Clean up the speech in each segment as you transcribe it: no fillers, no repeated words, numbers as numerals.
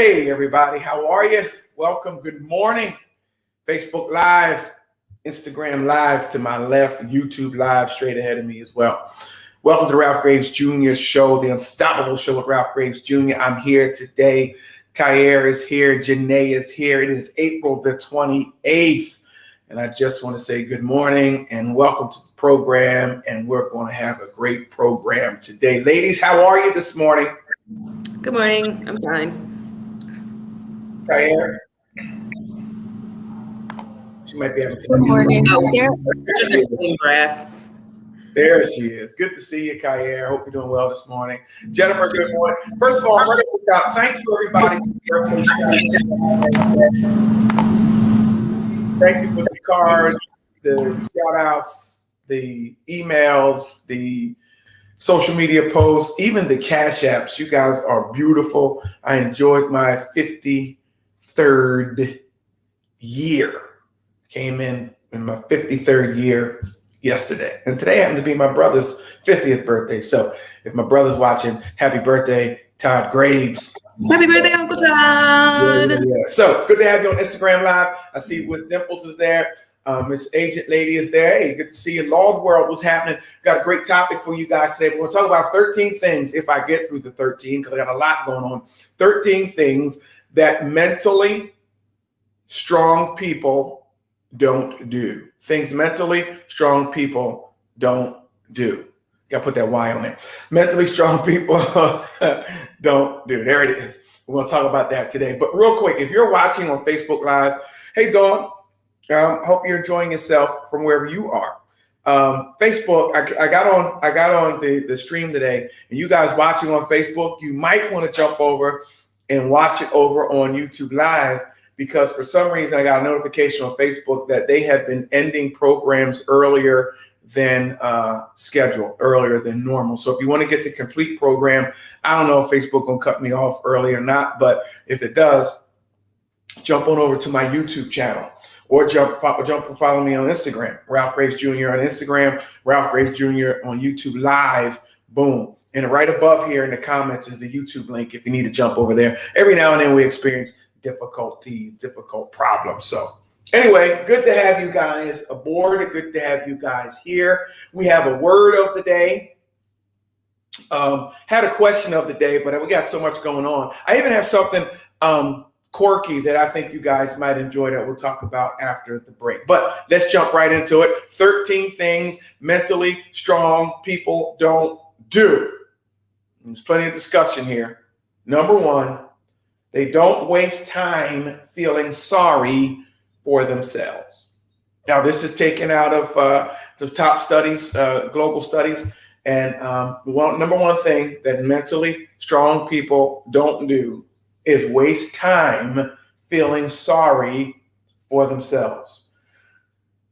Hey, everybody, how are you? Welcome. Good morning. Facebook Live, Instagram Live to my left, YouTube Live straight ahead of me as well. Welcome to Ralph Graves Jr.'s show, The Unstoppable Show with Ralph Graves Jr. I'm here today. Youre is here. Janae is here. It is April the 28th. And I just want to say good morning and welcome to the program. And we're going to have a great program today. Ladies, how are you this morning? Good morning. I'm fine. Youre? She might be having Good morning. There she is. Good to see you, Youre. Hope you're doing well this morning. Jennifer, good morning. First of all, thank you, everybody, for your birthday shout. Thank you for the cards, the shout outs, the emails, the social media posts, even the cash apps. You guys are beautiful. I enjoyed my 53rd year. Came in my 53rd year yesterday. And today happened to be my brother's 50th birthday. So if my brother's watching, happy birthday, Todd Graves. Happy birthday, Uncle Todd. Yeah. So good to have you on Instagram Live. I see With Dimples is there. Miss Agent Lady is there. Hey, good to see you. Law World, what's happening? Got a great topic for you guys today. We're going to talk about 13 things, if I get through the 13, because I got a lot going on. 13 things that mentally strong people don't do. Things mentally strong people don't do. Got to put that Y on there. Mentally strong people don't do. There it is. We're going to talk about that today. But real quick, if you're watching on Facebook Live, hey, Dawn, hope you're enjoying yourself from wherever you are. Facebook, I got on the stream today, and you guys watching on Facebook, you might want to jump over and watch it over on YouTube Live, because for some reason I got a notification on Facebook that they have been ending programs earlier than scheduled, earlier than normal. So if you want to get the complete program, I don't know if Facebook gonna cut me off early or not, but if it does, jump on over to my YouTube channel or jump and follow me on Instagram, Ralph Graves Jr. on Instagram, Ralph Graves Jr. on YouTube Live, boom. And right above here in the comments is the YouTube link if you need to jump over there. Every now and then we experience difficult problems. So anyway, good to have you guys aboard. Good to have you guys here. We have a word of the day. Had a question of the day, but we got so much going on. I even have something quirky that I think you guys might enjoy that we'll talk about after the break. But let's jump right into it. 13 things mentally strong people don't do. There's plenty of discussion here. Number one, they don't waste time feeling sorry for themselves. Now, this is taken out of the top studies, global studies. And number one thing that mentally strong people don't do is waste time feeling sorry for themselves.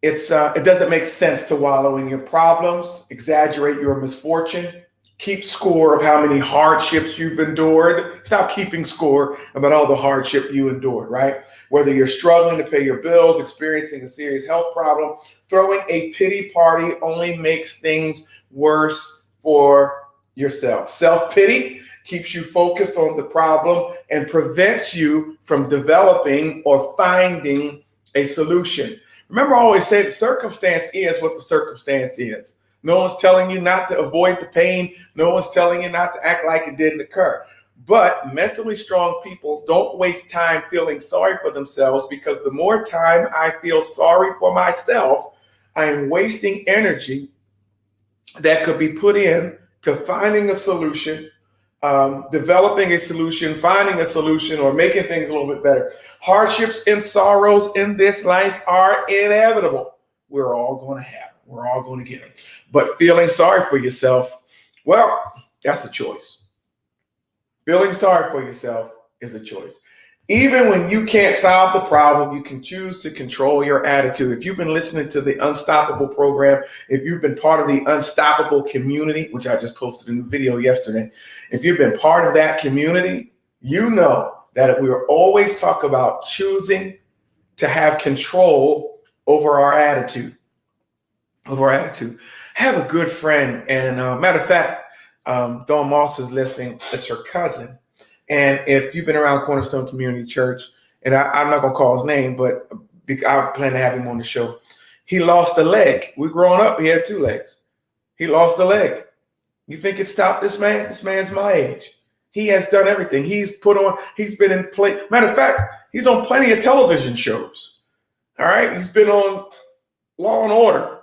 It doesn't make sense to wallow in your problems, exaggerate your misfortune, keep score of how many hardships you've endured. Stop keeping score about all the hardship you endured, right? Whether you're struggling to pay your bills, experiencing a serious health problem, throwing a pity party only makes things worse for yourself. Self-pity keeps you focused on the problem and prevents you from developing or finding a solution. Remember, I always say the circumstance is what the circumstance is. No one's telling you not to avoid the pain. No one's telling you not to act like it didn't occur. But mentally strong people don't waste time feeling sorry for themselves, because the more time I feel sorry for myself, I am wasting energy that could be put in to finding a solution, developing a solution, finding a solution, or making things a little bit better. Hardships and sorrows in this life are inevitable. We're all going to have them. We're all going to get them. But feeling sorry for yourself, well, that's a choice. Feeling sorry for yourself is a choice. Even when you can't solve the problem, you can choose to control your attitude. If you've been listening to the Unstoppable program, if you've been part of the Unstoppable community, which I just posted a new video yesterday, if you've been part of that community, you know that we will always talk about choosing to have control over our attitude. I have a good friend, and matter of fact, Dawn Moss is listening. It's her cousin, And if you've been around Cornerstone Community Church, and I'm not going to call his name, but I plan to have him on the show. He lost a leg. We growing up, he had 2 legs. He lost a leg. You think it stopped this man? This man's my age. He has done everything. He's been in play. Matter of fact, he's on plenty of television shows. All right. He's been on Law and Order.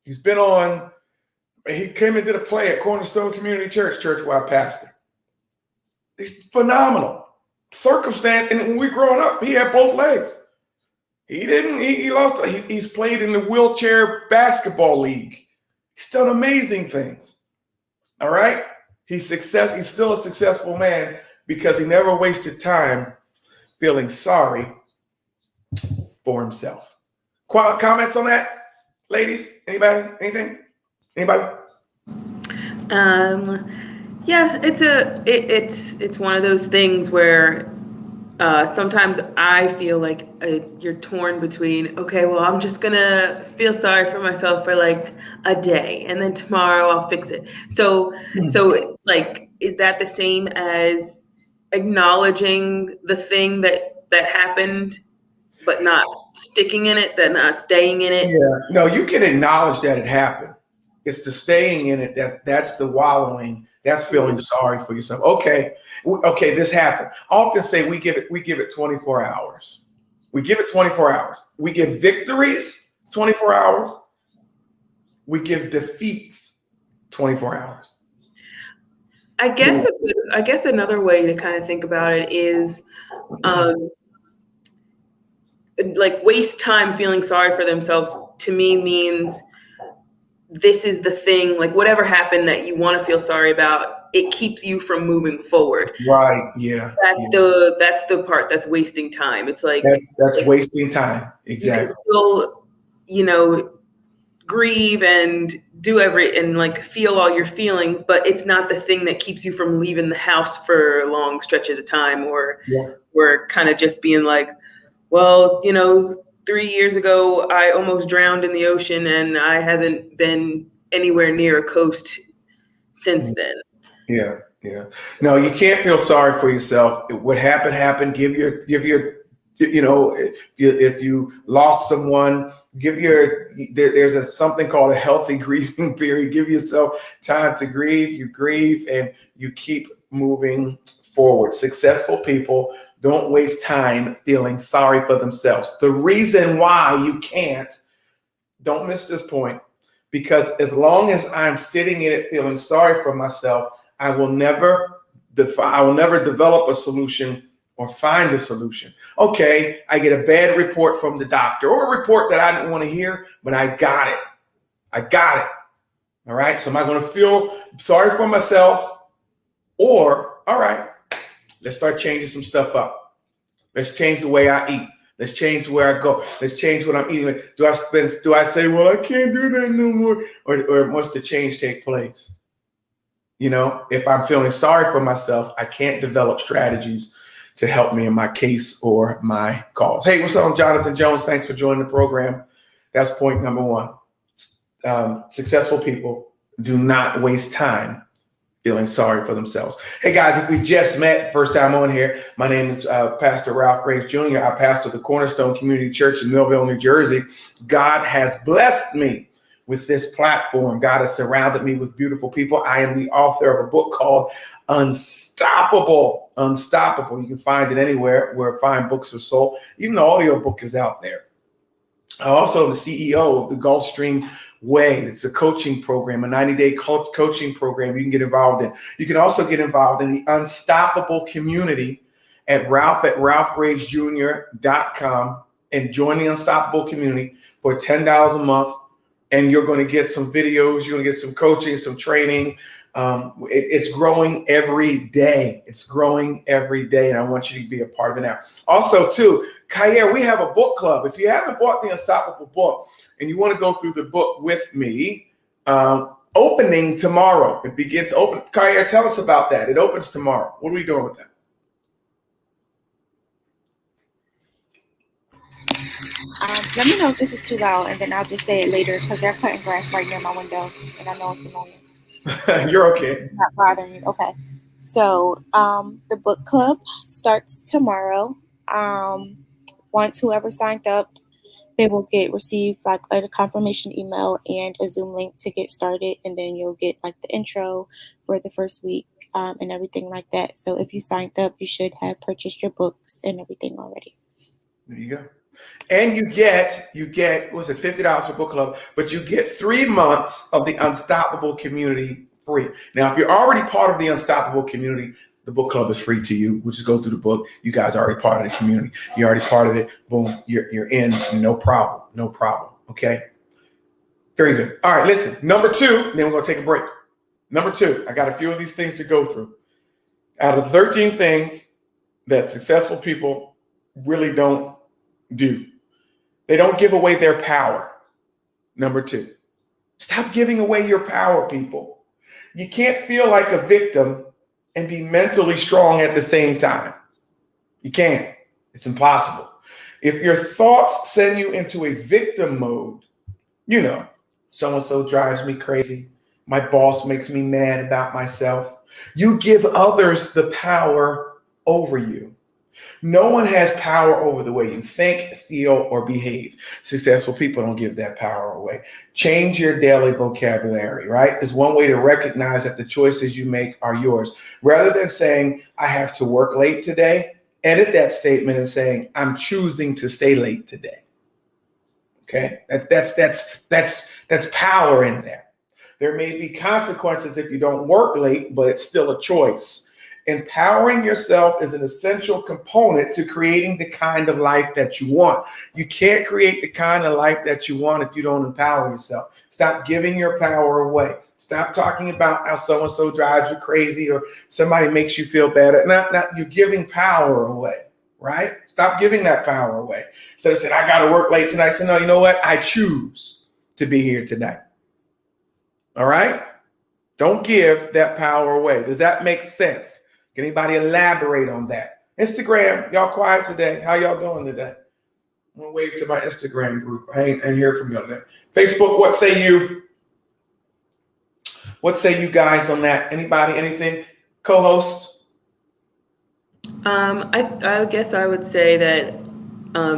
He came and did a play at Cornerstone Community Church where I pastor. He's phenomenal. Circumstance. And when we growing up, he had both legs. He lost. He's played in the wheelchair basketball league. He's done amazing things. All right. He's still a successful man because he never wasted time feeling sorry for himself. Comments on that, ladies? Anybody? Anything? Anybody? Yeah, it's one of those things where sometimes I feel like you're torn between, okay, well, I'm just gonna feel sorry for myself for like a day, and then tomorrow I'll fix it. So like, is that the same as acknowledging the thing that happened, but not sticking in it, not staying in it? Yeah. No, you can acknowledge that it happened. It's the staying in it that's the wallowing. That's feeling sorry for yourself. Okay, this happened. I often say we give it 24 hours. We give it 24 hours. We give victories 24 hours. We give defeats 24 hours. I guess another way to kind of think about it is like waste time feeling sorry for themselves to me means this is the thing, like whatever happened that you want to feel sorry about, it keeps you from moving forward. Right. Yeah. That's the part that's wasting time. It's like that's wasting time. Exactly. You can still, grieve and do and like feel all your feelings, but it's not the thing that keeps you from leaving the house for long stretches of time, or kind of just being like, well, 3 years ago, I almost drowned in the ocean and I haven't been anywhere near a coast since then. Yeah. Yeah. No, you can't feel sorry for yourself. What happened. Give your, if you lost someone, there's something called a healthy grieving period. Give yourself time to grieve. You grieve and you keep moving forward. Successful people don't waste time feeling sorry for themselves. The reason why you can't, don't miss this point, because as long as I'm sitting in it feeling sorry for myself, I will never develop a solution or find a solution. Okay, I get a bad report from the doctor, or a report that I didn't want to hear, but I got it. All right, so am I going to feel sorry for myself? Or, all right, let's start changing some stuff up. Let's change the way I eat. Let's change where I go. Let's change what I'm eating. Do I say, well, I can't do that no more? Or must the change take place? If I'm feeling sorry for myself, I can't develop strategies to help me in my case or my cause. Hey, what's up? I'm Jonathan Jones. Thanks for joining the program. That's point number 1. Successful people do not waste time feeling sorry for themselves. Hey guys, if we just met, first time on here, my name is Pastor Ralph Graves Jr. I pastor the Cornerstone Community Church in Millville, New Jersey. God has blessed me with this platform. God has surrounded me with beautiful people. I am the author of a book called Unstoppable. You can find it anywhere where fine books are sold. Even the audio book is out there. I'm also the CEO of the Gulfstream Way. It's a coaching program, a 90-day coaching program you can get involved in. You can also get involved in the Unstoppable community at ralph@ralphgravesjr.com and join the Unstoppable community for $10 a month. And you're going to get some videos, you're going to get some coaching, some training. It's growing every day. And I want you to be a part of it now. Also, too, Youre, we have a book club. If you haven't bought the Unstoppable book and you want to go through the book with me, opening tomorrow. It begins open. Youre, tell us about that. It opens tomorrow. What are we doing with that? Let me know if this is too loud, and then I'll just say it later because they're cutting grass right near my window, and I know it's annoying. You're okay. Not bothering you. Okay. So the book club starts tomorrow. Once whoever signed up, they will receive like a confirmation email and a Zoom link to get started, and then you'll get like the intro for the first week and everything like that. So if you signed up, you should have purchased your books and everything already. There you go. And you get, was it $50 for book club, but you get 3 months of the Unstoppable community free. Now, if you're already part of the Unstoppable community, the book club is free to you. We'll just go through the book. You guys are already part of the community. You're already part of it. Boom, you're in. No problem. No problem. Okay. Very good. All right, listen. Number 2, then we're going to take a break. Number 2, I got a few of these things to go through. Out of 13 things that successful people really don't do, they don't give away their power. Number 2, stop giving away your power, people. You can't feel like a victim and be mentally strong at the same time. You can't. It's impossible. If your thoughts send you into a victim mode, so-and-so drives me crazy. My boss makes me mad about myself. You give others the power over you. No one has power over the way you think, feel, or behave. Successful people don't give that power away. Change your daily vocabulary, right? Is one way to recognize that the choices you make are yours. Rather than saying, I have to work late today, edit that statement and saying, I'm choosing to stay late today. Okay, that's power in there. There may be consequences if you don't work late, but it's still a choice. Empowering yourself is an essential component to creating the kind of life that you want. You can't create the kind of life that you want if you don't empower yourself. Stop giving your power away. Stop talking about how so-and-so drives you crazy or somebody makes you feel bad. Not you're giving power away, right? Stop giving that power away. Instead of saying, I got to work late tonight. So no, you know what? I choose to be here tonight. All right? Don't give that power away. Does that make sense? Can anybody elaborate on that? Instagram, y'all quiet today. How y'all doing today? I'm going to wave to my Instagram group. I ain't hear from y'all today. Facebook, what say you? What say you guys on that? Anybody, anything? Co-hosts? I guess I would say that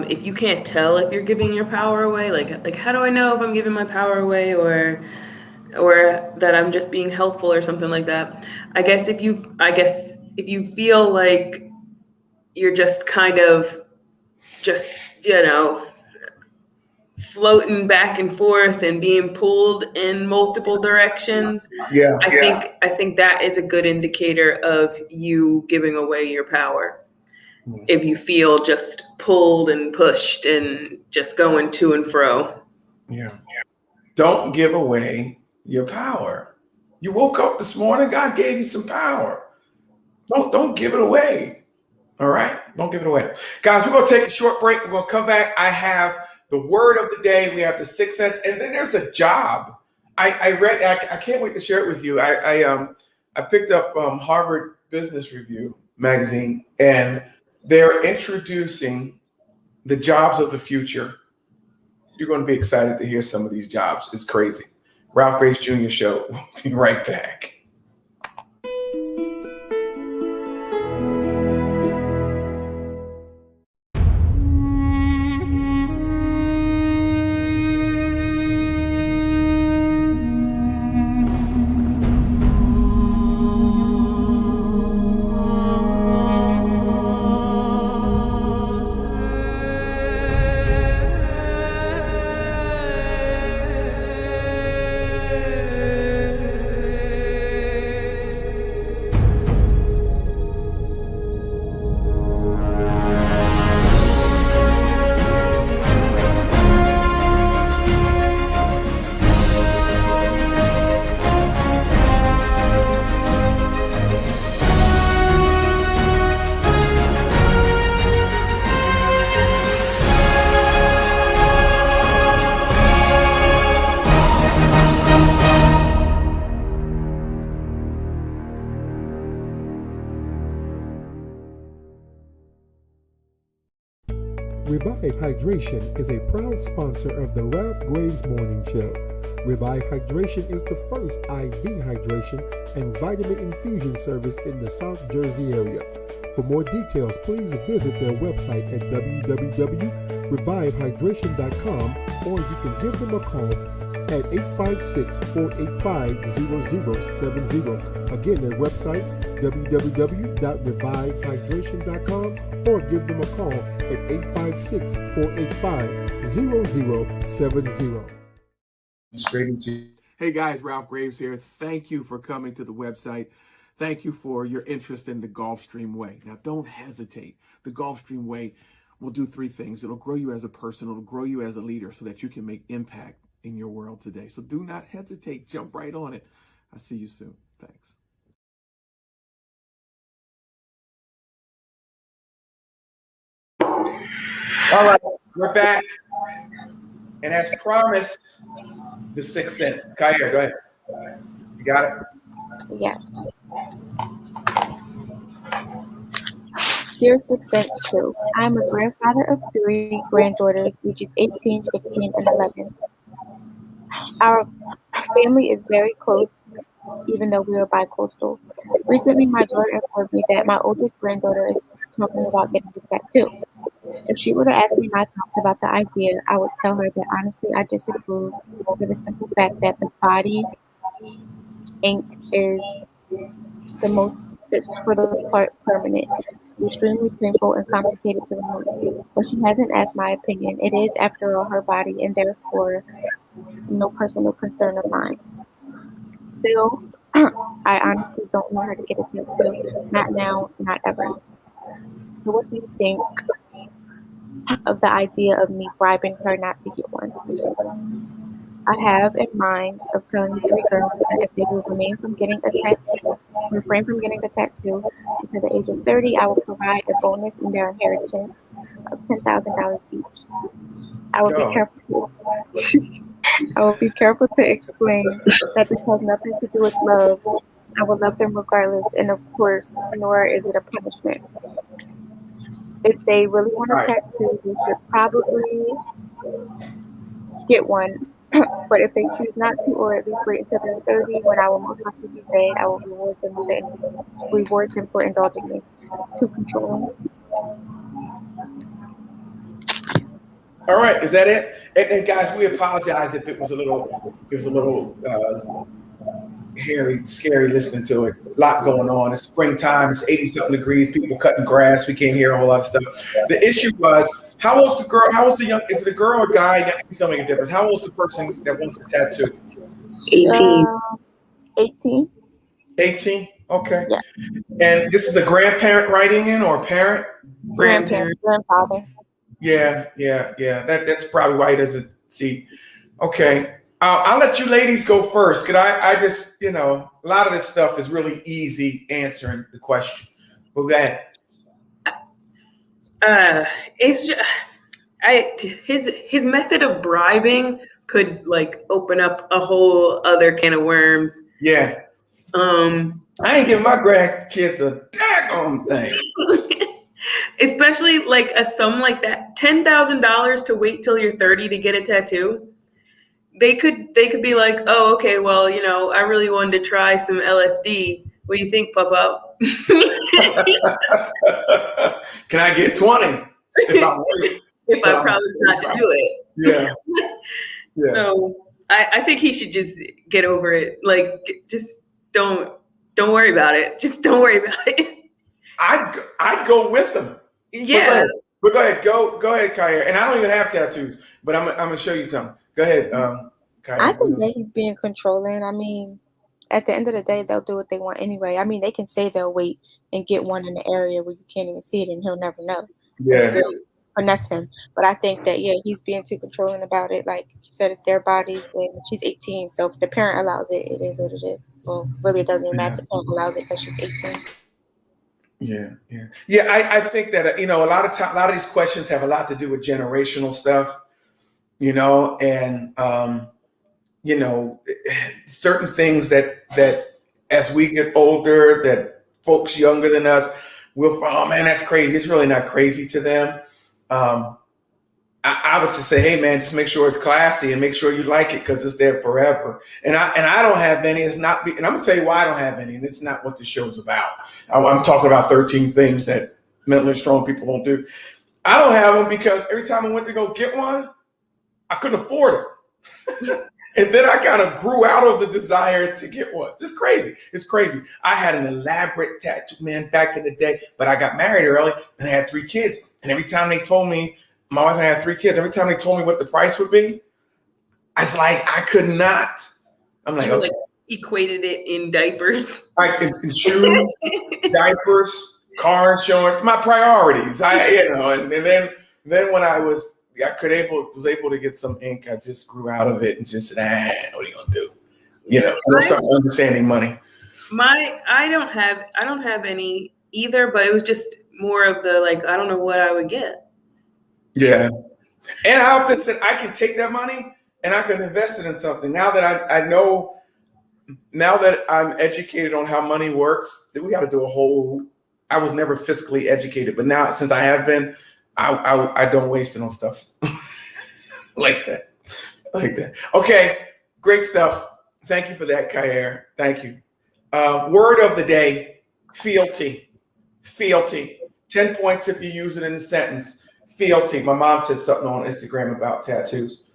if you can't tell if you're giving your power away, like how do I know if I'm giving my power away or that I'm just being helpful or something like that? I guess if you feel like you're just kind of floating back and forth and being pulled in multiple directions, I think that is a good indicator of you giving away your power. If you feel just pulled and pushed and just going to and fro. Yeah. Don't give away your power. You woke up this morning, God gave you some power. Don't give it away. All right? Don't give it away. Guys, we're going to take a short break. We're going to come back. I have the word of the day. We have the 6 cents. And then there's a job. I read, I can't wait to share it with you. I picked up Harvard Business Review magazine, and they're introducing the jobs of the future. You're going to be excited to hear some of these jobs. It's crazy. Ralph Grace Jr. Show. We'll be right back. Revive Hydration is a proud sponsor of the Ralph Graves Morning Show. Revive Hydration is the first IV hydration and vitamin infusion service in the South Jersey area. For more details, please visit their website at www.revivehydration.com, or you can give them a call at 856-485-0070. Again, their website, www.revivehydration.com, or give them a call at 856-485-0070. Straight into. Hey guys, Ralph Graves here. Thank you for coming to the website. Thank you for your interest in the Gulfstream Way. Now, don't hesitate. The Gulfstream Way will do three things. It'll grow you as a person. It'll grow you as a leader so that you can make impact in your world today. So do not hesitate. Jump right on it. I'll see you soon. Thanks. All right, we're back. And as promised, the Sixth Sense. Kaya, go ahead. You got it? Yes. Dear Sixth Sense 2, I'm a grandfather of 3 granddaughters, ages 18, 15, and 11. Our family is very close, even though we are bi-coastal. Recently, my daughter informed me that my oldest granddaughter is talking about getting a tattoo. If she were to ask me my thoughts about the idea, I would tell her that honestly I disapprove for the simple fact that the body ink is for the most part permanent, extremely painful and complicated to remove. But she hasn't asked my opinion. It is, after all, her body, and therefore no personal concern of mine. Still, I honestly don't want her to get a tattoo. Not now, not ever. So what do you think of the idea of me bribing her not to get one? I have in mind of telling the 3 girls that if they will refrain from getting a tattoo until the age of 30, I will provide a bonus in their inheritance of $10,000 each. I will be careful to explain that this has nothing to do with love. I will love them regardless, and of course, nor is it a punishment. If they really want a tattoo, they should probably get one. But if they choose not to, or at least wait until they're 30, when I will most likely be dead, I will reward them for indulging me. Too controlling. All right, is that it? And guys, we apologize if it was a little hairy, scary listening to it. A lot going on. It's springtime. It's 80-something degrees. People cutting grass. We can't hear a whole lot of stuff. The issue was, how old's the girl? How old's the young? Is it a girl or a guy? It's not making a difference. How old's the person that wants a tattoo? 18. 18. 18. Okay. Yeah. And this is a grandparent writing in, or a parent? Grandfather. Yeah. That's probably why he doesn't see. Okay. I'll let you ladies go first. Cause I just, a lot of this stuff is really easy answering the question. Well, that. It's just, his method of bribing could open up a whole other can of worms. Yeah. I ain't giving my grandkids a daggone thing. Especially a sum like that, $10,000 to wait till you're 30 to get a tattoo. They could be like, oh, okay, well, I really wanted to try some LSD. What do you think, Papa? Can I get 20? If I promise not to do it. Yeah. So I think he should just get over it. Just don't worry about it. Just don't worry about it. I'd go with him. Yeah. But go ahead. Go ahead, Kaya. And I don't even have tattoos, but I'm gonna show you something. Go ahead, Kaya. I think that he's being controlling. I mean, at the end of the day, they'll do what they want anyway. I mean, they can say they'll wait and get one in the area where you can't even see it, and he'll never know. Yeah. Still finesse him. But I think that he's being too controlling about it. Like you said, it's their bodies, and she's 18. So if the parent allows it, it is what it is. Well, really, it doesn't even matter if the parent allows it because she's 18. Yeah. I think that a lot of these questions have a lot to do with generational stuff, and certain things that as we get older, that folks younger than us will find, oh man, that's crazy. It's really not crazy to them. I would just say, hey man, just make sure it's classy and make sure you like it because it's there forever. And I don't have any. It's not. And I'm gonna tell you why I don't have any. And it's not what the show's about. I'm talking about 13 things that mentally strong people won't do. I don't have them because every time I went to go get one, I couldn't afford it. And then I kind of grew out of the desire to get one. It's crazy. It's crazy. I had an elaborate tattoo, man, back in the day, but I got married early and I had 3 kids. And every time they told me, my wife and I had 3 kids, every time they told me what the price would be, I was like, I could not. I'm like, okay. Like equated it in diapers. Like in shoes, diapers, car insurance, my priorities. And then when I was able to get some ink, I just grew out of it and just said, what are you gonna do? I start understanding money. I don't have any either, but it was just more of the like, I don't know what I would get. Yeah. And I often said I can take that money and I can invest it in something. Now that I know, now that I'm educated on how money works, then we got to do I was never fiscally educated, but now since I have been, I don't waste it on stuff like that. Okay, great stuff. Thank you for that, Kair. Thank you. Word of the day, fealty. Fealty. 10 points if you use it in a sentence. Fealty. My mom said something on Instagram about tattoos.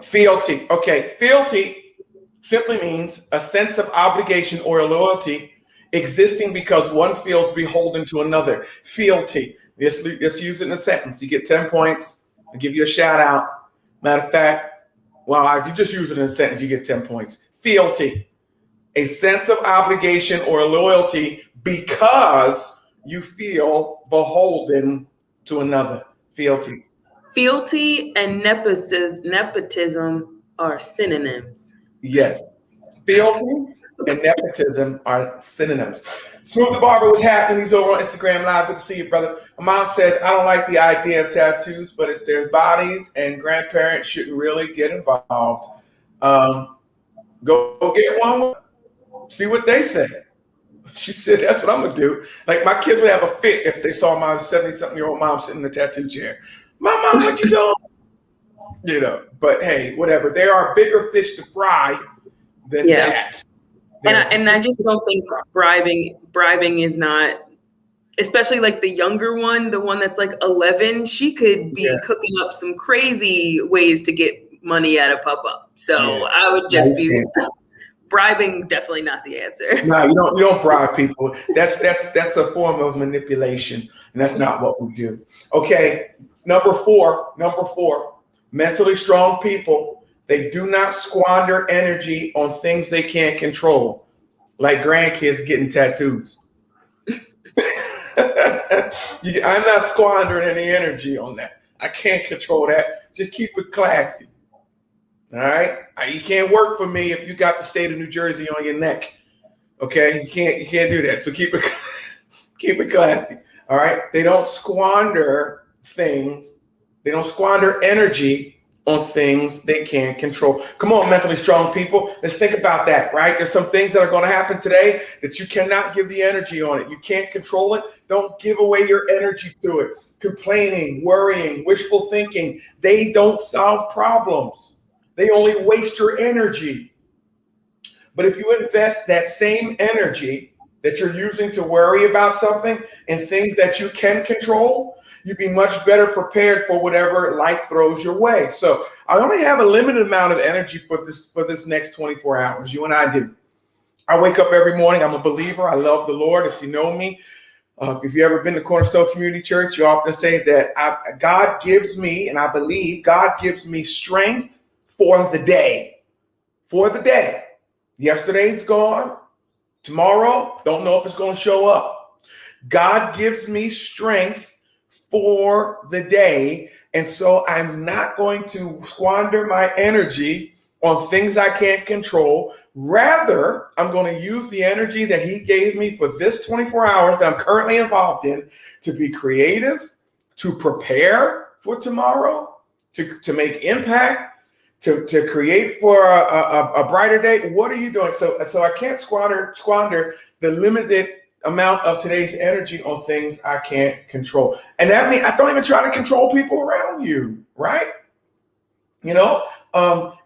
Fealty. Okay, fealty simply means a sense of obligation or loyalty existing because one feels beholden to another. Fealty. Let's use it in a sentence. You get 10 points. I'll give you a shout out. Matter of fact, if you just use it in a sentence, you get 10 points. Fealty. A sense of obligation or loyalty because you feel beholden to another. Fealty. Fealty and nepotism are synonyms. Yes. Fealty and nepotism are synonyms. Smooth the Barber, what's happening? He's over on Instagram Live. Good to see you, brother. My mom says, I don't like the idea of tattoos, but if there's bodies and grandparents shouldn't really get involved, go get one. See what they say. She said, that's what I'm going to do. Like, my kids would have a fit if they saw my 70-something-year-old mom sitting in the tattoo chair. Mom, what you doing? But hey, whatever. There are bigger fish to fry than that. And I just don't think bribing is not, especially like the younger one, the one that's like 11, she could be cooking up some crazy ways to get money at a pop-up. So I would just be bribing, definitely not the answer. No, you don't bribe people. That's a form of manipulation, and that's not what we do. Okay, number four, mentally strong people, they do not squander energy on things they can't control, like grandkids getting tattoos. I'm not squandering any energy on that. I can't control that. Just keep it classy. All right? You can't work for me if you got the state of New Jersey on your neck. Okay? You can't do that. So keep it classy. All right? They don't squander things. They don't squander energy on things they can't control. Come on, mentally strong people. Let's think about that, right? There's some things that are going to happen today that you cannot give the energy on it. You can't control it. Don't give away your energy to it. Complaining, worrying, wishful thinking, they don't solve problems. They only waste your energy. But if you invest that same energy that you're using to worry about something in things that you can control, you'd be much better prepared for whatever life throws your way. So I only have a limited amount of energy for this next 24 hours. You and I do. I wake up every morning. I'm a believer. I love the Lord. If you know me, if you've ever been to Cornerstone Community Church, you often say that God gives me, and I believe God gives me strength for the day. For the day. Yesterday's gone. Tomorrow, don't know if it's going to show up. God gives me strength for the day. And so I'm not going to squander my energy on things I can't control. Rather, I'm going to use the energy that he gave me for this 24 hours that I'm currently involved in to be creative, to prepare for tomorrow, to make impact, to create for a brighter day. What are you doing? So I can't squander the limited amount of today's energy on things I can't control. And that means I don't even try to control people around you, right?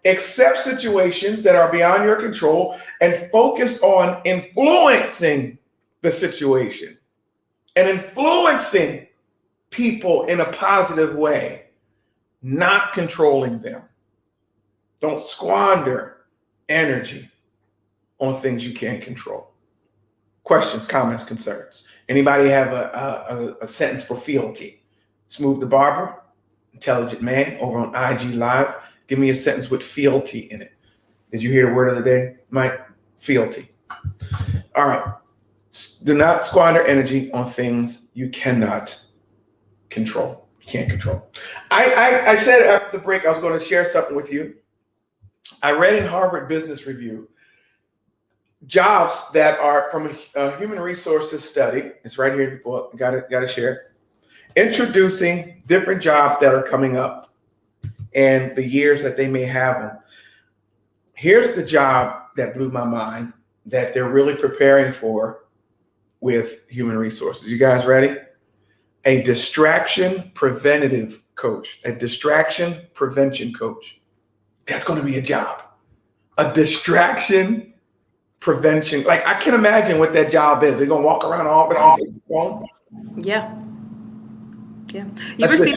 Accept situations that are beyond your control and focus on influencing the situation and influencing people in a positive way, not controlling them. Don't squander energy on things you can't control. Questions, comments, concerns. Anybody have a sentence for fealty? Smooth the Barber, intelligent man over on IG Live. Give me a sentence with fealty in it. Did you hear the word of the day, Mike? Fealty. All right. Do not squander energy on things you cannot control. You can't control. I said after the break I was going to share something with you. I read in Harvard Business Review jobs that are from a human resources study. It's right here in the book. Got to share it. Introducing different jobs that are coming up and the years that they may have them. Here's the job that blew my mind that they're really preparing for with human resources. You guys ready? A distraction preventative coach, a distraction prevention coach. That's going to be a job. A distraction prevention. Like, I can imagine what that job is. They're going to walk around the office and take the phone. Yeah. Yeah. You ever see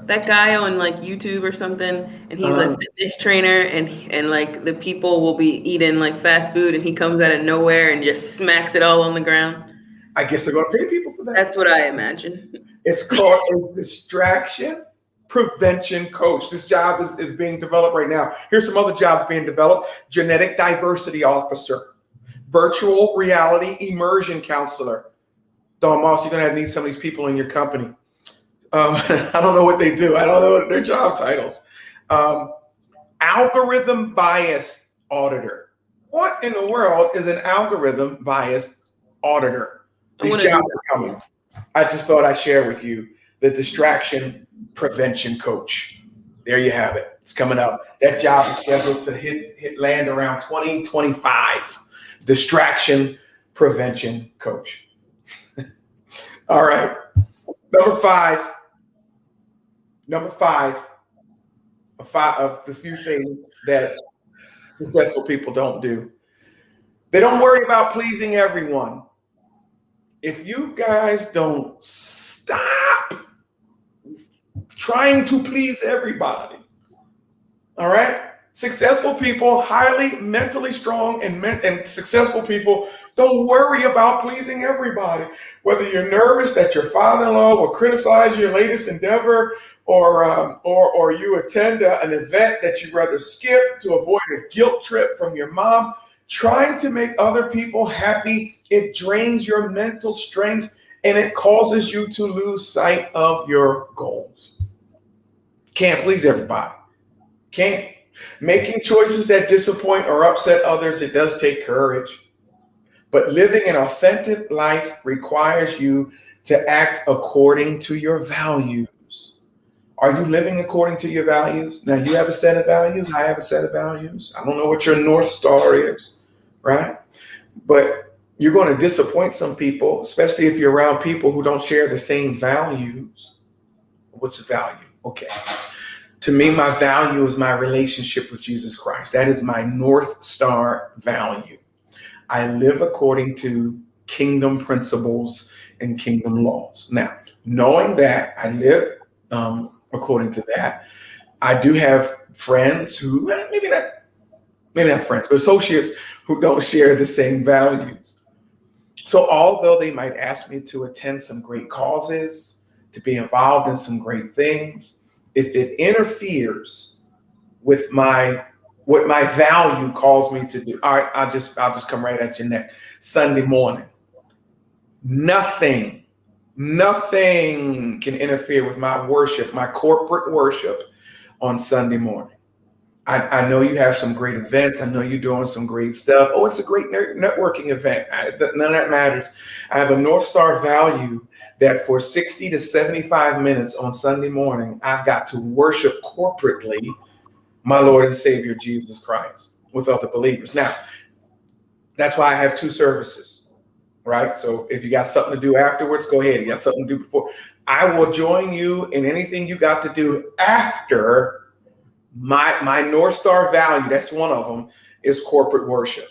that guy on like YouTube or something, and he's a fitness trainer, and like the people will be eating like fast food, and he comes out of nowhere and just smacks it all on the ground? I guess they're going to pay people for that. That's what I imagine. It's called a distraction prevention coach. This job is being developed right now. Here's some other jobs being developed. Genetic diversity officer, virtual reality immersion counselor. Don Moss, you're going to need some of these people in your company. I don't know what they do. I don't know their job titles. Algorithm bias auditor. What in the world is an algorithm bias auditor? These jobs are coming. I just thought I'd share with you the distraction prevention coach. There you have it. It's coming up. That job is scheduled to land around 2025. Distraction prevention coach. All right. Number five of the few things that successful people don't do. They don't worry about pleasing everyone. If you guys don't stop trying to please everybody, all right? Successful people, highly mentally strong and successful people don't worry about pleasing everybody. Whether you're nervous that your father-in-law will criticize your latest endeavor, or you attend an event that you'd rather skip to avoid a guilt trip from your mom, trying to make other people happy, it drains your mental strength and it causes you to lose sight of your goals. Can't please everybody. Can't. Making choices that disappoint or upset others, it does take courage. But living an authentic life requires you to act according to your values. Are you living according to your values? Now, you have a set of values. I have a set of values. I don't know what your North Star is, right? But you're going to disappoint some people, especially if you're around people who don't share the same values. What's the value? Okay. To me, my value is my relationship with Jesus Christ. That is my North Star value. I live according to kingdom principles and kingdom laws. Now, knowing that I live according to that, I do have friends who, maybe not friends, but associates who don't share the same values. So although they might ask me to attend some great causes, to be involved in some great things, if it interferes with what my value calls me to do, all right, I'll just come right at your neck. Sunday morning, nothing can interfere with my worship, my corporate worship on Sunday morning. I know you have some great events. I know you're doing some great stuff. Oh, it's a great networking event. None of that matters. I have a North Star value that for 60 to 75 minutes on Sunday morning, I've got to worship corporately my Lord and Savior, Jesus Christ, with other believers. Now, that's why I have two services. right? So if you got something to do afterwards, go ahead. You got something to do before. I will join you in anything you got to do after my North Star value. That's one of them, is corporate worship.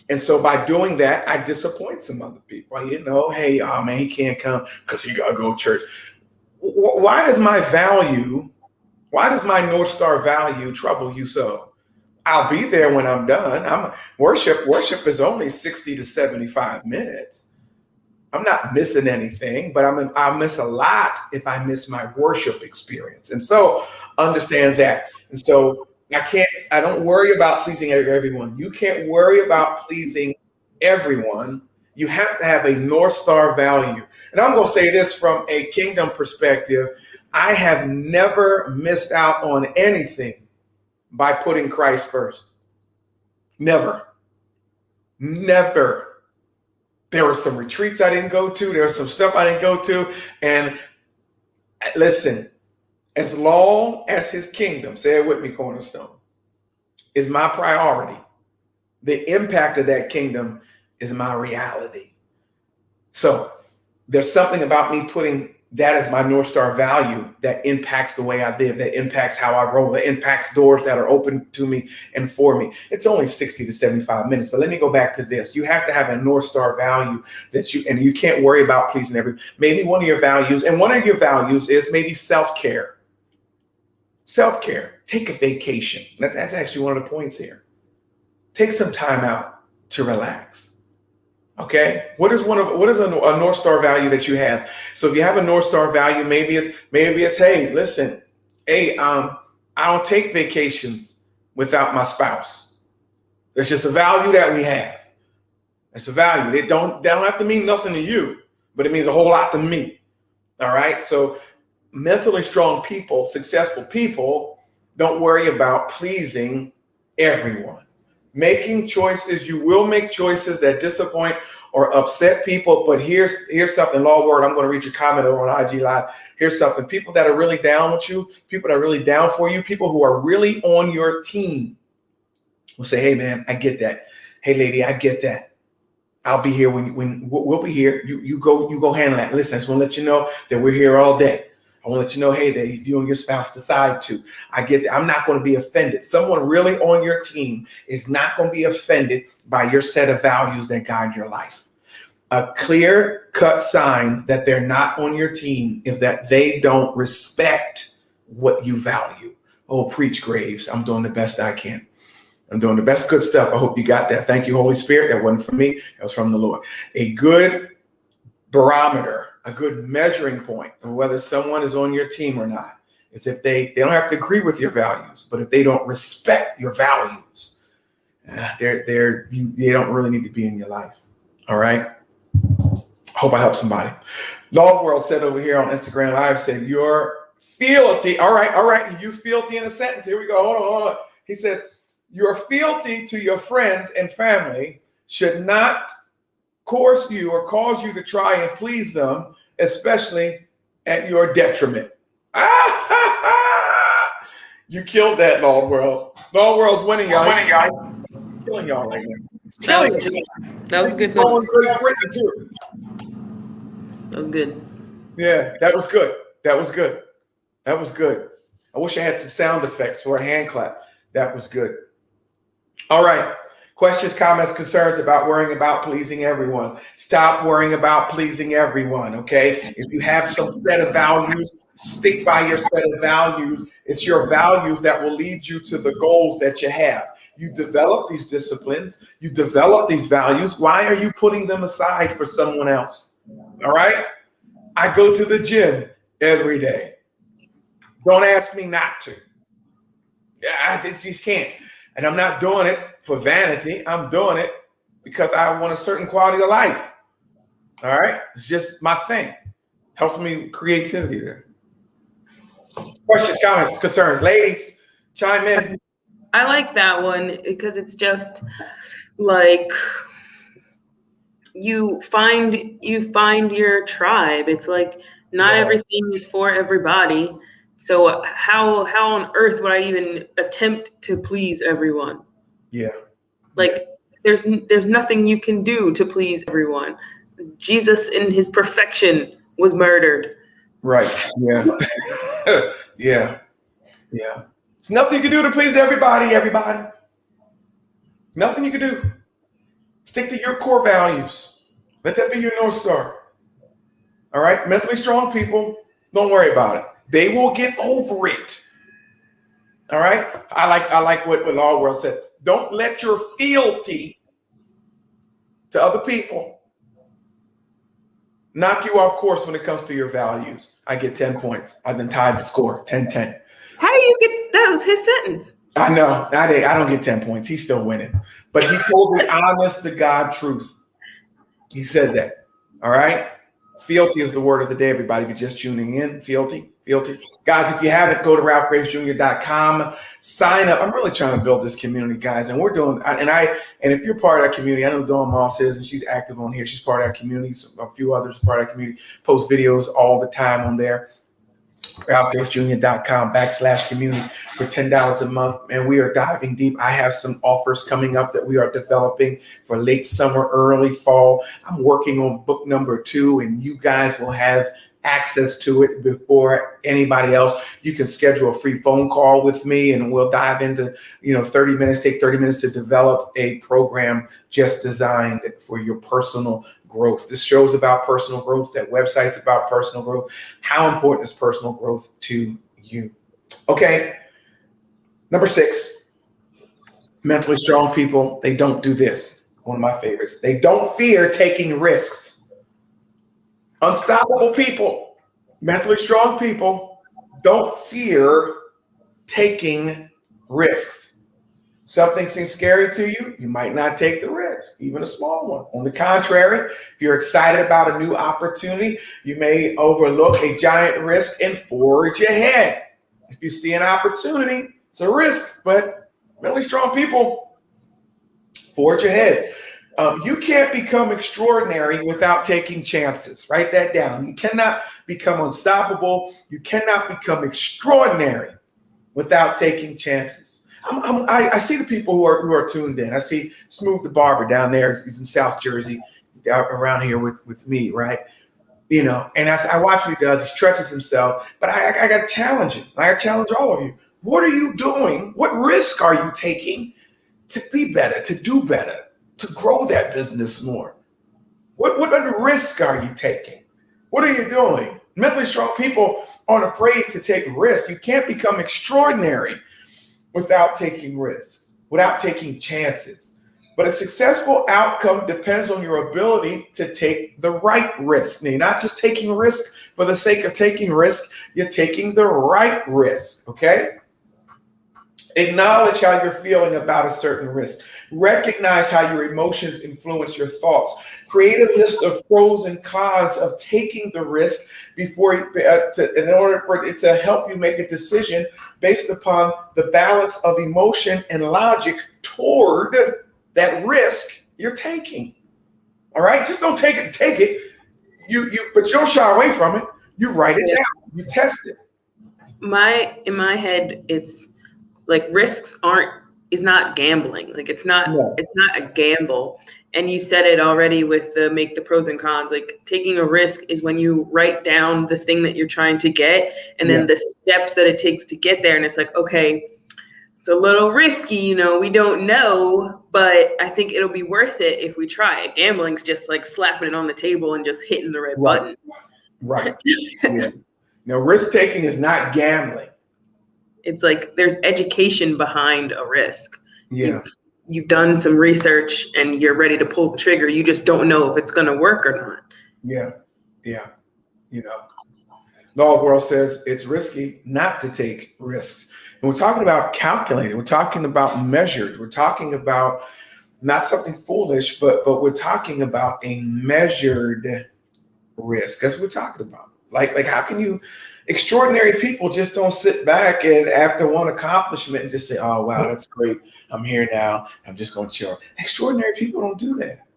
And so by doing that, I disappoint some other people. You know, hey, oh man, he can't come because he got to go to church. Why does my North Star value trouble you so? I'll be there when I'm done. Worship is only 60 to 75 minutes. I'm not missing anything, but I'll miss a lot if I miss my worship experience. And so understand that. And so I don't worry about pleasing everyone. You can't worry about pleasing everyone. You have to have a North Star value. And I'm going to say this from a kingdom perspective. I have never missed out on anything by putting Christ first. Never. Never. There were some retreats I didn't go to. There was some stuff I didn't go to. And listen, as long as his kingdom, say it with me, Cornerstone, is my priority, the impact of that kingdom is my reality. So there's something about me putting that as my North Star value that impacts the way I live, that impacts how I roll, that impacts doors that are open to me and for me. It's only 60 to 75 minutes, but let me go back to this. You have to have a North Star value and you can't worry about pleasing everyone. Maybe one of your values is maybe self-care. Self-care. Take a vacation. That's actually one of the points here. Take some time out to relax. Okay. What is a North Star value that you have? So if you have a North Star value, maybe it's, hey, listen, hey, I don't take vacations without my spouse. It's just a value that we have. It's a value. They don't have to mean nothing to you, but it means a whole lot to me. All right. So mentally strong people, successful people, don't worry about pleasing everyone. Making choices, you will make choices that disappoint or upset people. But here's something, Law Word, I'm going to read your comment over on IG Live. Here's something. People that are really down with you, people that are really down for you, people who are really on your team will say, hey, man, I get that. Hey, lady, I get that. I'll be here when we'll be here. You go handle that. Listen, I just want to let you know that we're here all day. I want to let you know, hey, that if you and your spouse decide to, I get that. I'm not going to be offended. Someone really on your team is not going to be offended by your set of values that guide your life. A clear-cut sign that they're not on your team is that they don't respect what you value. Oh, preach, Graves. I'm doing the best I can. I'm doing the best good stuff. I hope you got that. Thank you, Holy Spirit. That wasn't from me. That was from the Lord. A good barometer, a good measuring point of whether someone is on your team or not is if they don't have to agree with your values, but if they don't respect your values, they don't really need to be in your life. All right. Hope I help somebody. Log World said over here on Instagram Live, said your fealty. All right. He used fealty in a sentence. Here we go. Hold on. He says your fealty to your friends and family should not coerce you or cause you to try and please them, especially at your detriment. You killed that, Lord World. Lord World's winning, y'all. It's killing y'all right now. It's killing you. That was good. Great Britain too. That was good. Yeah, that was good. That was good. I wish I had some sound effects for a hand clap. That was good. All right. Questions, comments, concerns about worrying about pleasing everyone. Stop worrying about pleasing everyone, okay? If you have some set of values, stick by your set of values. It's your values that will lead you to the goals that you have. You develop these disciplines. You develop these values. Why are you putting them aside for someone else? All right? I go to the gym every day. Don't ask me not to. I just can't. And I'm not doing it for vanity. I'm doing it because I want a certain quality of life. All right. It's just my thing. Helps me with creativity there. Questions, comments, concerns. Ladies, chime in. I like that one because it's just like you find your tribe. It's like not everything is for everybody. So how on earth would I even attempt to please everyone? Yeah. Like there's nothing you can do to please everyone. Jesus in his perfection was murdered. Right. Yeah. Yeah. Yeah. It's nothing you can do to please everybody, Nothing you can do. Stick to your core values. Let that be your North Star. All right? Mentally strong people, don't worry about it. They will get over it. All right? I like what Law World said. Don't let your fealty to other people knock you off course when it comes to your values. I get 10 points. I've been tied to score 10-10. How do you get that was his sentence? I know. I don't get 10 points. He's still winning. But he told the honest to God truth. He said that. All right? Fealty is the word of the day, everybody. If you're just tuning in, fealty. Guys, if you haven't, go to RalphGravesJr.com. Sign up. I'm really trying to build this community, guys. And we're doing, and if you're part of that community, I know Dawn Moss is, and she's active on here. She's part of our community. So a few others are part of our community. Post videos all the time on there. RalphGravesJr.com/community for $10 a month. And we are diving deep. I have some offers coming up that we are developing for late summer, early fall. I'm working on book number 2, and you guys will have access to it before anybody else. You can schedule a free phone call with me, and we'll dive into, 30 minutes, take 30 minutes to develop a program just designed for your personal growth. This show's about personal growth. That website's about personal growth. How important is personal growth to you? Okay. Number 6, mentally strong people, they don't do this. One of my favorites. They don't fear taking risks. Unstoppable people, mentally strong people, don't fear taking risks. Something seems scary to you, you might not take the risk, even a small one. On the contrary, if you're excited about a new opportunity, you may overlook a giant risk and forge ahead. If you see an opportunity, it's a risk, but mentally strong people forge ahead. You can't become extraordinary without taking chances. Write that down. You cannot become unstoppable. You cannot become extraordinary without taking chances. I see the people who are tuned in. I see Smooth the Barber down there. He's in South Jersey, around here with me, right? And I watch what he does. He stretches himself. But I got to challenge him. I got to challenge all of you. What are you doing? What risk are you taking to be better, to do better, to grow that business more? What risk are you taking? What are you doing? Mentally strong people aren't afraid to take risks. You can't become extraordinary without taking risks, without taking chances. But a successful outcome depends on your ability to take the right risk. Now, you're not just taking risk for the sake of taking risk, you're taking the right risk, okay? Acknowledge how you're feeling about a certain risk. Recognize how your emotions influence your thoughts. Create a list of pros and cons of taking the risk in order for it to help you make a decision based upon the balance of emotion and logic toward that risk you're taking. All right? Just don't take it to take it. But you don't shy away from it. You write it down. You test it. In my head, it's like risks is not gambling. Like it's not a gamble. And you said it already with make the pros and cons. Like taking a risk is when you write down the thing that you're trying to get and then the steps that it takes to get there. And it's like, okay, it's a little risky, we don't know, but I think it'll be worth it if we try it. Gambling's just like slapping it on the table and just hitting the red button. Right. Yeah. Now, risk taking is not gambling. It's like there's education behind a risk. Yeah. You've done some research and you're ready to pull the trigger. You just don't know if it's going to work or not. Yeah. Yeah. Law World says it's risky not to take risks. And we're talking about calculated. We're talking about measured. We're talking about not something foolish, but we're talking about a measured risk. That's what we're talking about. Like how can you? Extraordinary people just don't sit back and after one accomplishment and just say, oh, wow, that's great. I'm here now. I'm just going to chill. Extraordinary people don't do that.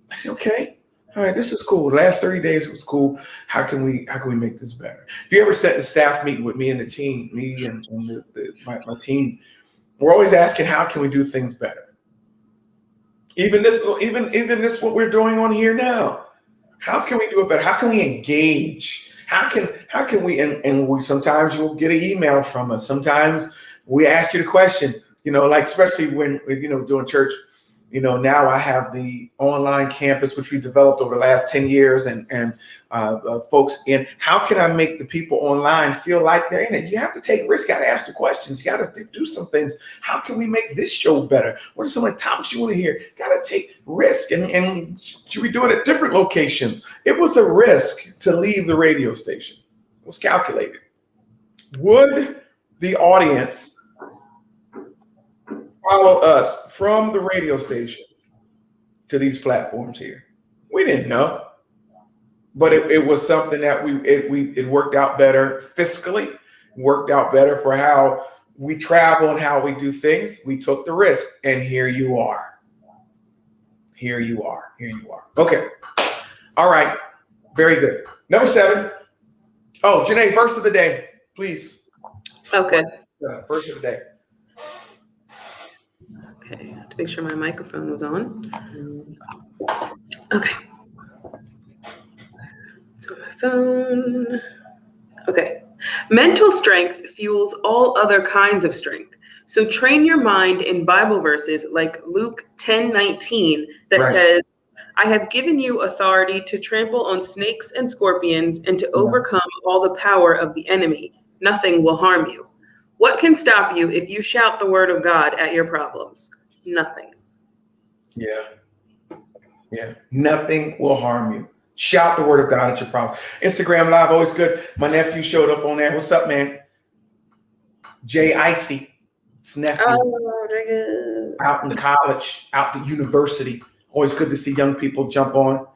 I say, okay, all right, this is cool. The last 30 days, it was cool. How can we make this better? If you ever sat in a staff meeting with me and the team, my team, we're always asking, how can we do things better? Even this what we're doing on here now. How can we do it better? How can we engage? How can we and we sometimes you'll get an email from us. Sometimes we ask you the question, like especially when doing church. Now I have the online campus, which we developed over the last 10 years and folks in. How can I make the people online feel like they're in it? You have to take risks. You got to ask the questions. You got to do some things. How can we make this show better? What are some of the topics you want to hear? Got to take risk. And should we do it at different locations? It was a risk to leave the radio station. It was calculated. Would the audience follow us from the radio station to these platforms here? We didn't know, but it was something that it worked out better fiscally, worked out better for how we travel and how we do things. We took the risk, and here you are. Here you are. Okay. All right. Very good. Number 7. Oh, Janae, verse of the day, please. Okay. Verse of the day. Okay, I have to make sure my microphone was on. Okay. It's on my phone. Okay. Mental strength fuels all other kinds of strength. So train your mind in Bible verses like Luke 10:19 that says, I have given you authority to trample on snakes and scorpions and to overcome all the power of the enemy. Nothing will harm you. What can stop you if you shout the word of God at your problems? Nothing. Yeah. Nothing will harm you. Shout the word of God at your problem. Instagram Live, always good. My nephew showed up on there. What's up, man? Jay Icy. It's nephew. Out in college, out to university. Always good to see young people jump on.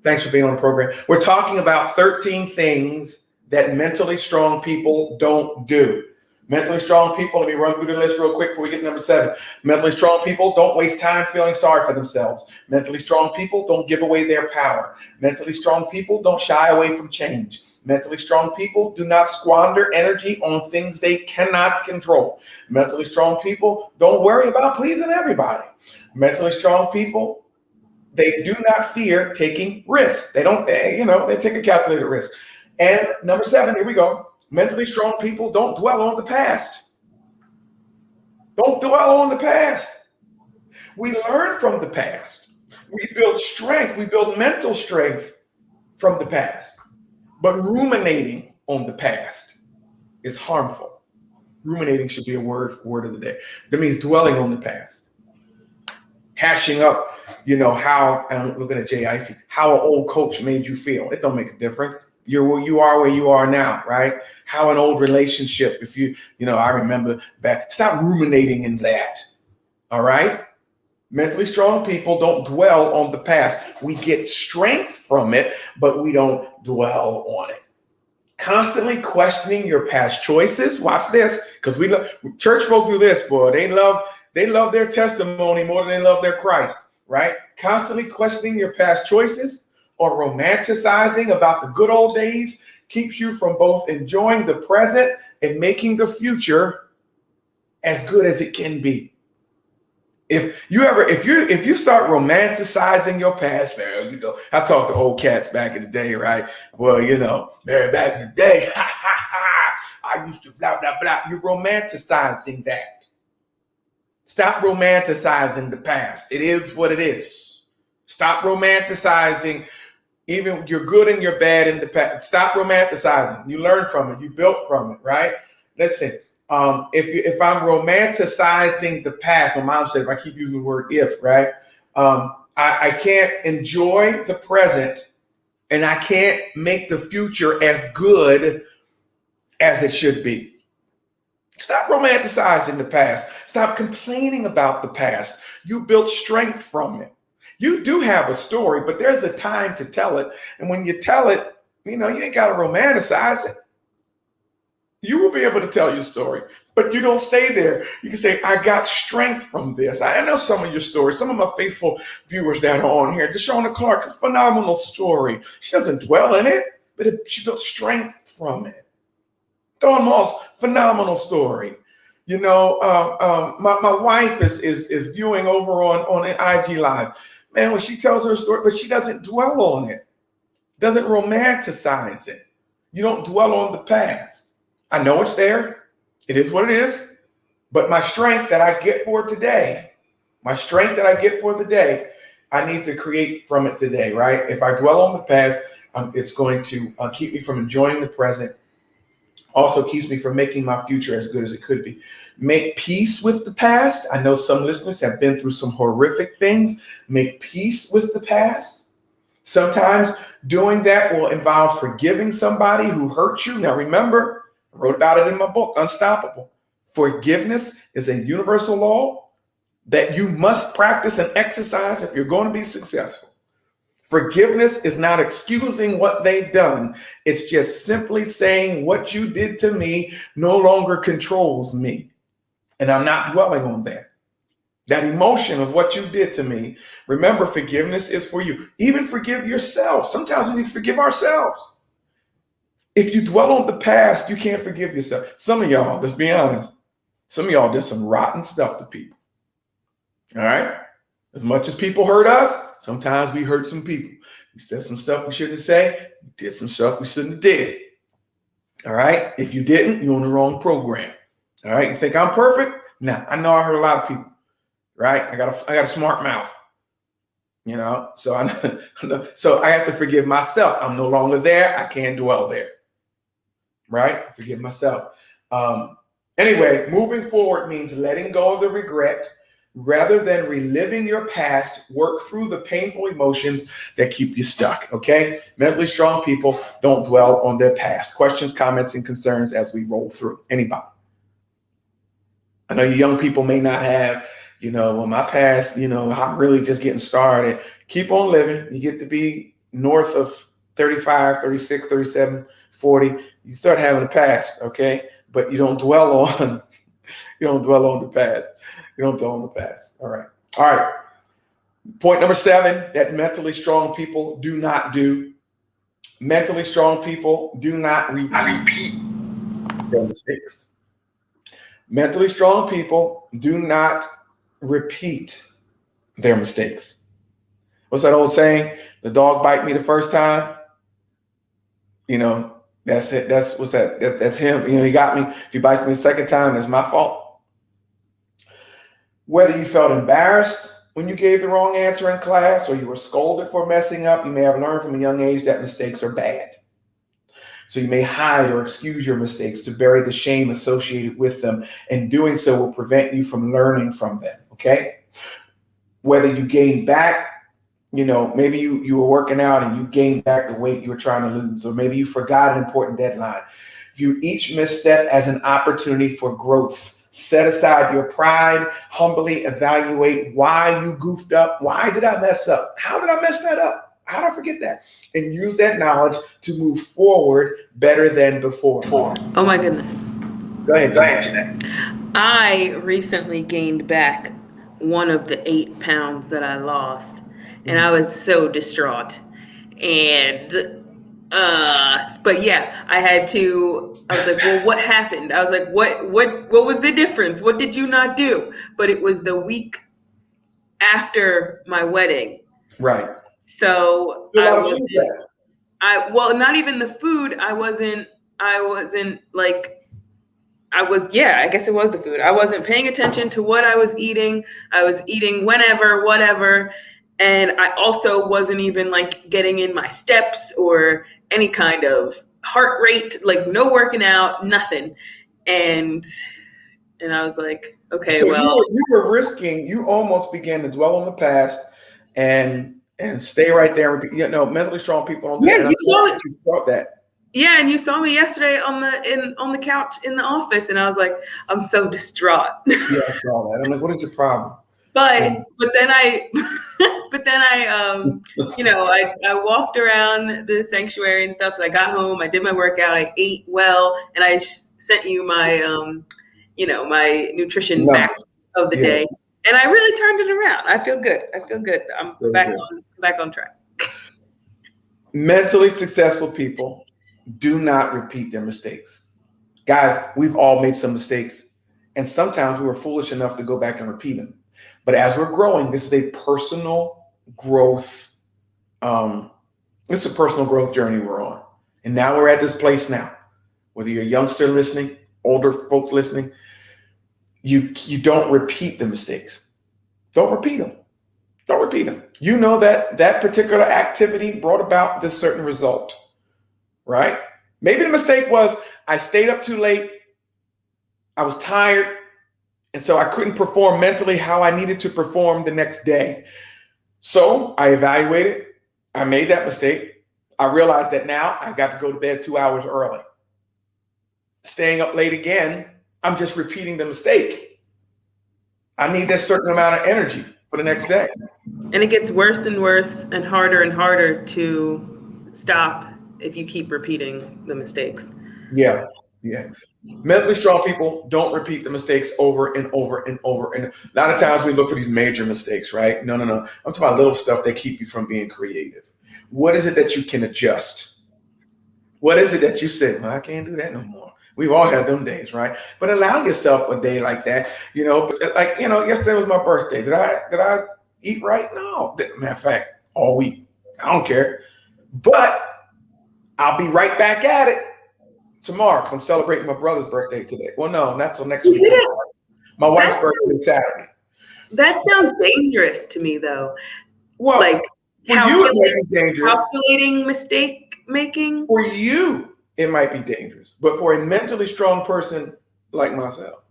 Thanks for being on the program. We're talking about 13 things that mentally strong people don't do. Mentally strong people, let me run through the list real quick before we get to number 7. Mentally strong people don't waste time feeling sorry for themselves. Mentally strong people don't give away their power. Mentally strong people don't shy away from change. Mentally strong people do not squander energy on things they cannot control. Mentally strong people don't worry about pleasing everybody. Mentally strong people, they do not fear taking risks. They take a calculated risk. And number 7, here we go. Mentally strong people don't dwell on the past. Don't dwell on the past. We learn from the past. We build strength. We build mental strength from the past. But ruminating on the past is harmful. Ruminating should be a word of the day. That means dwelling on the past. Hashing up, how, I'm looking at Jay Icy, how an old coach made you feel. It don't make a difference. You are where you are now, right? How an old relationship, if I remember back, stop ruminating in that, all right? Mentally strong people don't dwell on the past. We get strength from it, but we don't dwell on it. Constantly questioning your past choices. Watch this, because church folk do this, boy. They love their testimony more than they love their Christ, right? Constantly questioning your past choices or romanticizing about the good old days keeps you from both enjoying the present and making the future as good as it can be. If you start romanticizing your past, man, I talked to old cats back in the day, right? Well, man, back in the day, I used to blah, blah, blah. You're romanticizing that. Stop romanticizing the past. It is what it is. Stop romanticizing even your good and your bad in the past. Stop romanticizing. You learn from it. You built from it, right? Listen, if I'm romanticizing the past, my mom said, if I keep using the word if, right? I can't enjoy the present and I can't make the future as good as it should be. Stop romanticizing the past. Stop complaining about the past. You built strength from it. You do have a story, but there's a time to tell it. And when you tell it, you ain't got to romanticize it. You will be able to tell your story, but you don't stay there. You can say, I got strength from this. I know some of your stories. Some of my faithful viewers that are on here. Deshauna Clark, a phenomenal story. She doesn't dwell in it, but she built strength from it. Dawn Moss, phenomenal story. My wife is viewing over on an IG live. Man, when she tells her story, but she doesn't dwell on it, doesn't romanticize it. You don't dwell on the past. I know it's there. It is what it is. But my strength that I get for today, I need to create from it today, right? If I dwell on the past, it's going to keep me from enjoying the present. Also keeps me from making my future as good as it could be. Make peace with the past. I know some listeners have been through some horrific things. Make peace with the past. Sometimes doing that will involve forgiving somebody who hurt you. Now remember, I wrote about it in my book, Unstoppable. Forgiveness is a universal law that you must practice and exercise if you're going to be successful. Forgiveness is not excusing what they've done. It's just simply saying what you did to me no longer controls me. And I'm not dwelling on that. That emotion of what you did to me. Remember, forgiveness is for you. Even forgive yourself. Sometimes we need to forgive ourselves. If you dwell on the past, you can't forgive yourself. Some of y'all, let's be honest, some of y'all did some rotten stuff to people. All right? As much as people hurt us, sometimes we hurt some people. We said some stuff we shouldn't say. We did some stuff we shouldn't have did. All right? If you didn't, you're on the wrong program. All right? You think I'm perfect? Nah, I know I hurt a lot of people. Right? I got a smart mouth. So I have to forgive myself. I'm no longer there. I can't dwell there. Right? Forgive myself. Anyway, moving forward means letting go of the regret. Rather than reliving your past, work through the painful emotions that keep you stuck, okay? Mentally strong people don't dwell on their past. Questions, comments, and concerns as we roll through. Anybody? I know you young people may not have, my past, I'm really just getting started. Keep on living. You get to be north of 35, 36, 37, 40. You start having a past, okay? But you don't dwell on the past. You don't dwell on the past. All right. Point number 7 that mentally strong people do not do. Mentally strong people do not repeat their mistakes. Mentally strong people do not repeat their mistakes. What's that old saying? The dog bite me the first time. That's it. That's him. He got me. If he bites me the second time, that's my fault. Whether you felt embarrassed when you gave the wrong answer in class or you were scolded for messing up, you may have learned from a young age that mistakes are bad. So you may hide or excuse your mistakes to bury the shame associated with them, and doing so will prevent you from learning from them, okay? Whether you gain back, maybe you were working out and you gained back the weight you were trying to lose, or maybe you forgot an important deadline. View each misstep as an opportunity for growth. Set aside your pride, humbly evaluate why you goofed up. Why did I mess up? How did I mess that up? How did I forget that? And use that knowledge to move forward better than before. Oh my goodness. Go ahead, Jeanette. I recently gained back one of the 8 pounds that I lost, and I was so distraught. But yeah, I was like, well, what happened? I was like, what was the difference? What did you not do? But it was the week after my wedding. Right. So not even the food. I guess it was the food. I wasn't paying attention to what I was eating. I was eating whatever. And I also wasn't even getting in my steps or any kind of heart rate, no working out, nothing. And I was like, okay, so well. You were risking, you almost began to dwell on the past and stay right there. Mentally strong people don't do that. You saw that. Yeah, and you saw me yesterday on the couch in the office, and I was like, I'm so distraught. Yeah, I saw that. I'm like, what is your problem? But then I I walked around the sanctuary and stuff. I got home, I did my workout, I ate well, and I sent you my my nutrition fact of the day, and I really turned it around. I feel good. I'm back on track. Mentally successful people do not repeat their mistakes. Guys, we've all made some mistakes, And sometimes we were foolish enough to go back and repeat them. But as we're growing, this is a personal growth. It's a personal growth journey we're on. And now we're at this place now. Whether you're a youngster listening, older folks listening, you don't repeat the mistakes. Don't repeat them. Don't repeat them. You know that that particular activity brought about this certain result, right? Maybe the mistake was I stayed up too late. I was tired. And so I couldn't perform mentally how I needed to perform the next day. So I evaluated. I made that mistake. I realized that now I got to go to bed 2 hours early. Staying up late again, I'm just repeating the mistake. I need that certain amount of energy for the next day. And it gets worse and worse and harder to stop if you keep repeating the mistakes. Yeah. Mentally strong people don't repeat the mistakes over and over and over. And a lot of times we look for these major mistakes, right? No. I'm talking about little stuff that keep you from being creative. What is it that you can adjust? What is it that you say, well, I can't do that no more? We've all had them days, right? But allow yourself a day like that. Yesterday was my birthday. Did I eat right? No. Matter of fact, all week. I don't care. But I'll be right back at it tomorrow because I'm celebrating my brother's birthday today. Well, no, not till next week. My wife's birthday is Saturday. That sounds dangerous to me, though. Well, like for you, it might be dangerous. Calculating mistake making. For you, it might be dangerous. But for a mentally strong person like myself.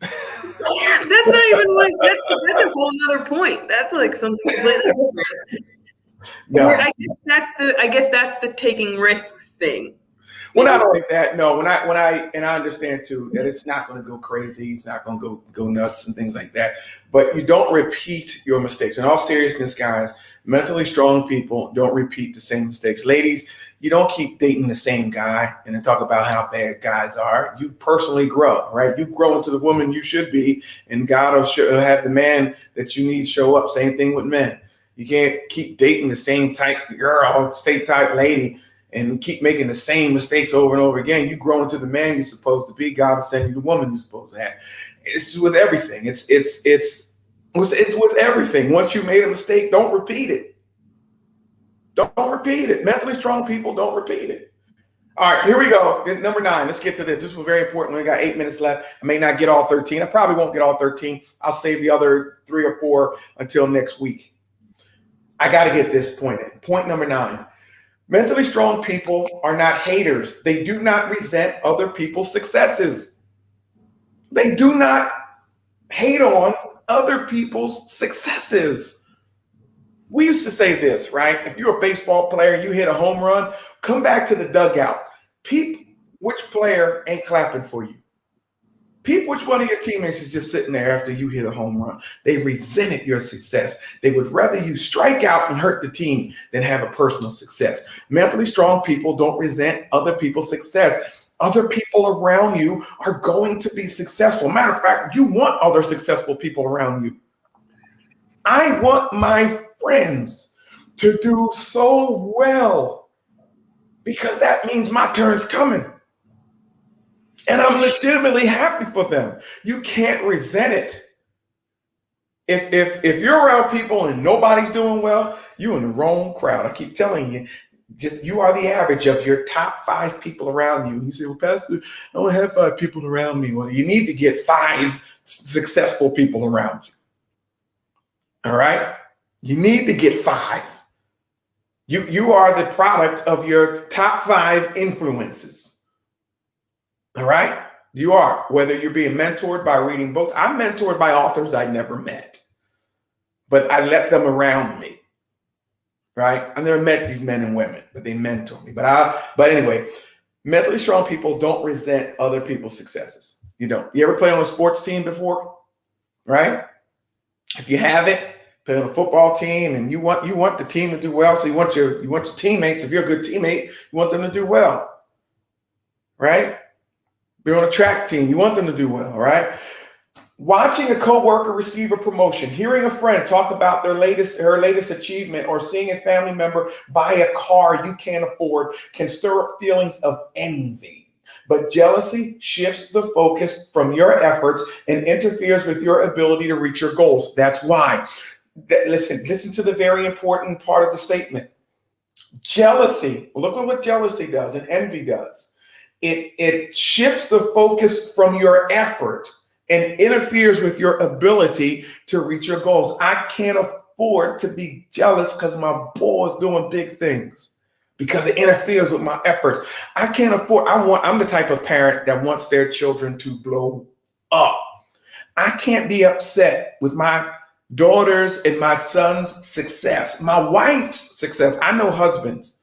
That's not even like, that's a whole nother point. That's like something completely different. No. I guess that's the taking risks thing. Well, not only that, no. When I understand too that it's not going to go crazy, it's not going to go nuts and things like that. But you don't repeat your mistakes. In all seriousness, guys, mentally strong people don't repeat the same mistakes. Ladies, you don't keep dating the same guy and then talk about how bad guys are. You personally grow, right? You grow into the woman you should be, and God will have the man that you need show up. Same thing with men. You can't keep dating the same type girl, same type lady, and keep making the same mistakes over and over again. You grow into the man you're supposed to be. God will send you the woman you're supposed to have. It's with everything. It's with everything. Once you made a mistake, don't repeat it. Don't repeat it. Mentally strong people don't repeat it. All right, here we go. Number 9. Let's get to this. This was very important. We got 8 minutes left. I may not get all 13. I probably won't get all 13. I'll save the other 3 or 4 until next week. I got to get this point in. Point number 9. Mentally strong people are not haters. They do not resent other people's successes. They do not hate on other people's successes. We used to say this, right? If you're a baseball player, you hit a home run, come back to the dugout. Peep which player ain't clapping for you. Peep which one of your teammates is just sitting there after you hit a home run. They resented your success. They would rather you strike out and hurt the team than have a personal success. Mentally strong people don't resent other people's success. Other people around you are going to be successful. Matter of fact, you want other successful people around you. I want my friends to do so well because that means my turn's coming. And I'm legitimately happy for them. You can't resent it. If you're around people and nobody's doing well, you're in the wrong crowd. I keep telling you, just you are the average of your top 5 people around you. And you say, well, Pastor, I only have 5 people around me. Well, you need to get 5 successful people around you. All right? You need to get 5. You are the product of your top 5 influences. All right? You are. Whether you're being mentored by reading books. I'm mentored by authors I never met. But I let them around me. Right? I never met these men and women, but they mentor me. But anyway, mentally strong people don't resent other people's successes. You don't. You ever play on a sports team before? Right? If you haven't, play on a football team and you want the team to do well. So you want your teammates, if you're a good teammate, you want them to do well. Right? You're on a track team. You want them to do well, right? Watching a coworker receive a promotion, hearing a friend talk about her latest achievement, or seeing a family member buy a car you can't afford can stir up feelings of envy. But jealousy shifts the focus from your efforts and interferes with your ability to reach your goals. That's why. Listen to the very important part of the statement. Jealousy, look at what jealousy does and envy does. It shifts the focus from your effort and interferes with your ability to reach your goals. I can't afford to be jealous because my boy is doing big things, because it interferes with my efforts. I can't afford, I'm the type of parent that wants their children to blow up. I can't be upset with my daughter's and my son's success, my wife's success. I know husbands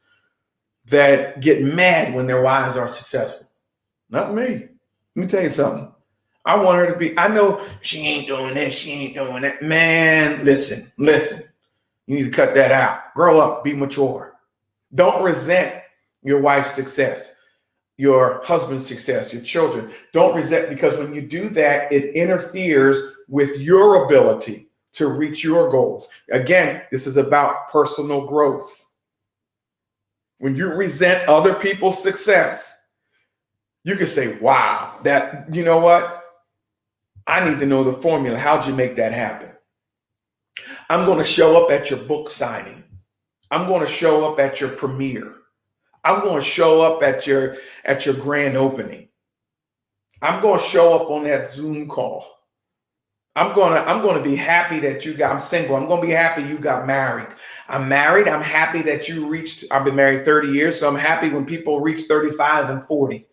that get mad when their wives are successful. Not me. Let me tell you something. I want her to be, I know she ain't doing this, she ain't doing that. Man, listen. You need to cut that out. Grow up, be mature. Don't resent your wife's success, your husband's success, your children. Don't resent, because when you do that, it interferes with your ability to reach your goals. Again, this is about personal growth. When you resent other people's success, you can say, wow, that, you know what? I need to know the formula. How'd you make that happen? I'm going to show up at your book signing. I'm going to show up at your premiere. I'm going to show up at your grand opening. I'm going to show up on that Zoom call. I'm going to be happy that I'm single. I'm going to be happy you got married. I'm married. I'm happy that you reached, I've been married 30 years. So I'm happy when people reach 35 and 40. You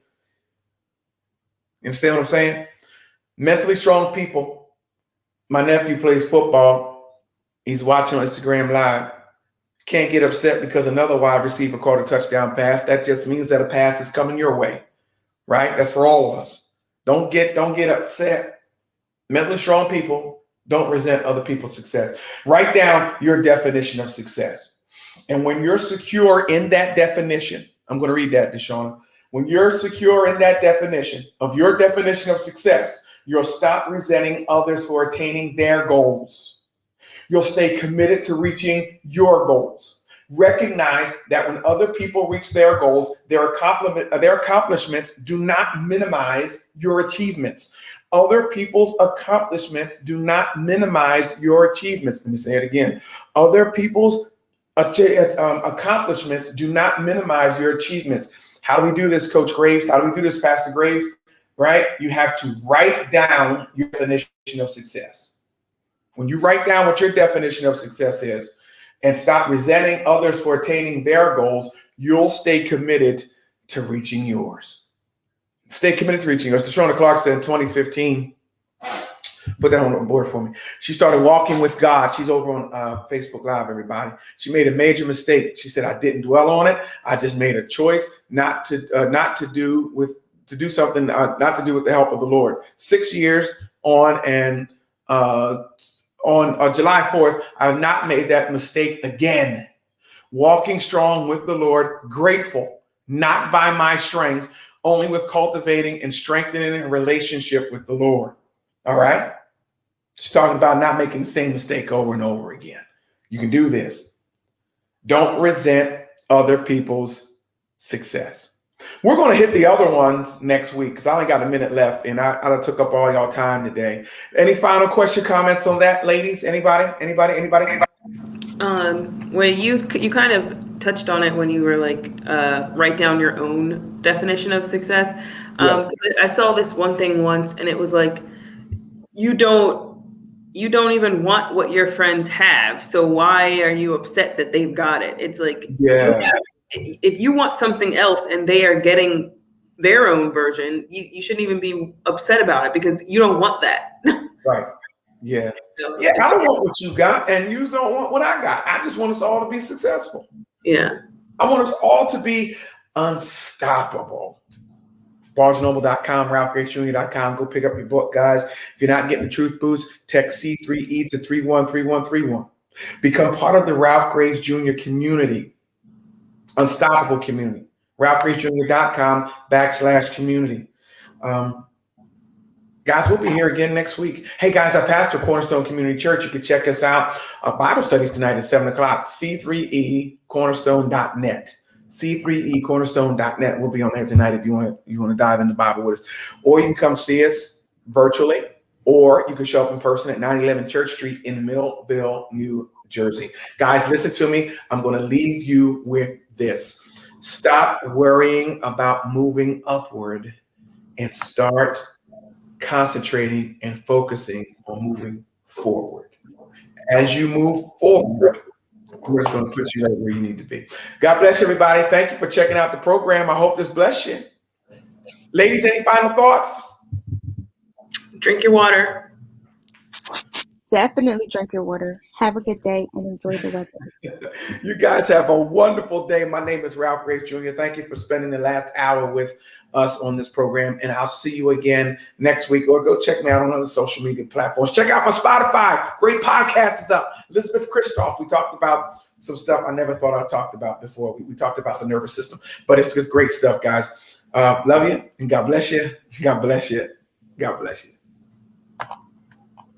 understand what I'm saying? Mentally strong people. My nephew plays football. He's watching on Instagram Live. Can't get upset because another wide receiver caught a touchdown pass. That just means that a pass is coming your way, right? That's for all of us. Don't get upset. Mentally strong people don't resent other people's success. Write down your definition of success. And when you're secure in that definition, I'm going to read that, Deshauna. When you're secure in that definition of your definition of success, you'll stop resenting others for attaining their goals. You'll stay committed to reaching your goals. Recognize that when other people reach their goals, their accomplishments do not minimize your achievements. Other people's accomplishments do not minimize your achievements. Let me say it again. Other people's accomplishments do not minimize your achievements. How do we do this, Coach Graves? How do we do this, Pastor Graves? Right? You have to write down your definition of success. When you write down what your definition of success is and stop resenting others for attaining their goals, you'll stay committed to reaching yours. Stay committed to reaching yours. Deshauna Clark said in 2015, put that on the board for me. She started walking with God. She's over on Facebook Live, everybody. She made a major mistake. She said, I didn't dwell on it. I just made a choice not to do with the help of the Lord. 6 years on, and on July 4th, I have not made that mistake again. Walking strong with the Lord, grateful, not by my strength, only with cultivating and strengthening a relationship with the Lord. All right? She's talking about not making the same mistake over and over again. You can do this. Don't resent other people's success. We're going to hit the other ones next week because I only got a minute left, and I took up all y'all time today. Any final question, comments on that, ladies? Anybody? Well, you kind of touched on it when you were like, write down your own definition of success. Yes. I saw this one thing once, and it was like, you don't even want what your friends have, so why are you upset that they've got it? It's like, yeah. If you want something else and they are getting their own version, you shouldn't even be upset about it because you don't want that. Right. Yeah. Yeah. I don't want what you got, and you don't want what I got. I just want us all to be successful. Yeah. I want us all to be unstoppable. BarnesandNoble.com, RalphGracejr.com. Go pick up your book, guys. If you're not getting the Truth Boost, text C3E to 313131. Become part of the Ralph Grace Jr. community. Unstoppable community. RalphGracejr.com/community. Guys, we'll be here again next week. Hey, guys, I pastor Cornerstone Community Church. You can check us out. Bible studies tonight at 7 o'clock. C3E Cornerstone.net. C3ecornerstone.net. We'll be on there tonight if you want to dive into the Bible with us. Or you can come see us virtually, or you can show up in person at 911 Church Street in Millville, New Jersey. Guys, listen to me. I'm going to leave you with this. Stop worrying about moving upward and start concentrating and focusing on moving forward. As you move forward, we're just going to put you right where you need to be. God bless you, everybody. Thank you for checking out the program. I hope this blessed you. Ladies, any final thoughts? Drink your water. Definitely drink your water. Have a good day and enjoy the weather. You guys have a wonderful day. My name is Ralph Grace Jr. Thank you for spending the last hour with us on this program. And I'll see you again next week. Or go check me out on other social media platforms. Check out my Spotify. Great podcast is up. Elizabeth Christoph. We talked about some stuff I never thought I talked about before. We talked about the nervous system. But it's just great stuff, guys. Love you. And God bless you. God bless you. God bless you.